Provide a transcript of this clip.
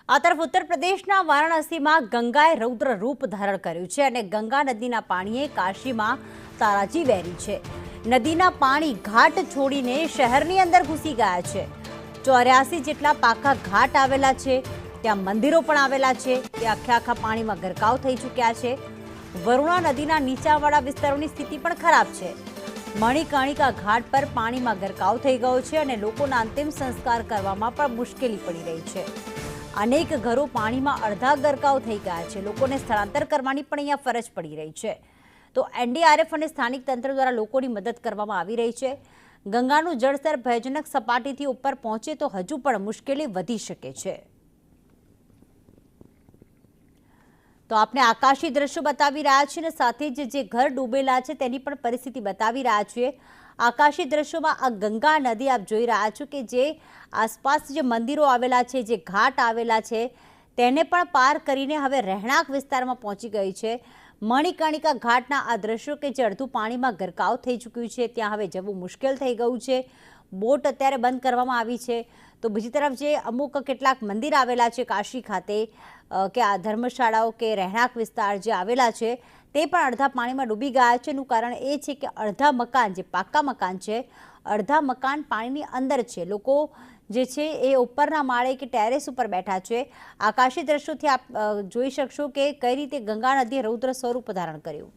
આ તરફ ઉત્તર પ્રદેશના વારાણસીમાં ગંગાએ રૌદ્ર રૂપ ધારણ કર્યું છે અને ગંગા નદીના પાણીએ કાશીમાં તારાજી વહેરી છે। નદીના પાણી ઘાટ છોડીને શહેરની અંદર ઘૂસી ગયા છે। 84 જેટલા પાકા ઘાટ આવેલા છે, ત્યાં મંદિરો પણ આવેલા છે, તે આખા પાણીમાં ગરકાવ થઈ ચૂક્યા છે। વરુણા નદીના નીચાણવાળા વિસ્તારોની સ્થિતિ પણ ખરાબ છે। મણિકર્ણિકા ઘાટ પર પાણીમાં ગરકાવ થઈ ગયો છે અને લોકોના અંતિમ સંસ્કાર કરવામાં પણ મુશ્કેલી પડી રહી છે। અનેક ઘરો પાણીમાં અડધા ગરકાવ થઈ ગયા છે। લોકોને સ્થળાંતર કરવાની પણ અહીંયા ફરજ પડી રહી છે। તો એનડીઆરએફ અને સ્થાનિક તંત્ર દ્વારા લોકોની મદદ કરવામાં આવી રહી છે। ગંગાનું જળસ્તર ભયજનક સપાટીથી ઉપર પહોંચે તો હજુ પણ મુશ્કેલી વધી શકે છે। તો આપણે આકાશી દ્રશ્યો બતાવી રહ્યા છીએ અને સાથે જ જે ઘર ડૂબેલા છે તેની પણ પરિસ્થિતિ બતાવી રહ્યા છીએ। આકાશી દ્રશ્યોમાં આ ગંગા નદી આપ જોઈ રહ્યા છો કે જે આસપાસ જે મંદિરો આવેલા છે, જે ઘાટ આવેલા છે, તેને પણ પાર કરીને હવે રહેણાંક વિસ્તારમાં પહોંચી ગઈ છે। મણિકર્ણિકા ઘાટના આ દ્રશ્યો કે જે અડધું પાણીમાં ગરકાવ થઈ ચૂક્યું છે, ત્યાં હવે જવું મુશ્કેલ થઈ ગયું છે। બોટ અત્યારે બંધ કરવામાં આવી છે। તો બીજી તરફ જે અમુક કેટલાક મંદિર આવેલા છે કાશી ખાતે કે આ ધર્મશાળાઓ કે રહેણાંક વિસ્તાર જે આવેલા છે તે પણ અડધા પાણીમાં ડૂબી ગયા છે। એનું કારણ એ છે કે અડધા મકાન જે પાકા મકાન છે, અડધા મકાન પાણીની અંદર છે। લોકો જે છે એ ઉપરના માળે કે ટેરેસ ઉપર બેઠા છે। આકાશી દ્રશ્યોથી આપ જોઈ શકશો કે કઈ રીતે ગંગા નદીએ રૌદ્ર સ્વરૂપ ધારણ કર્યું।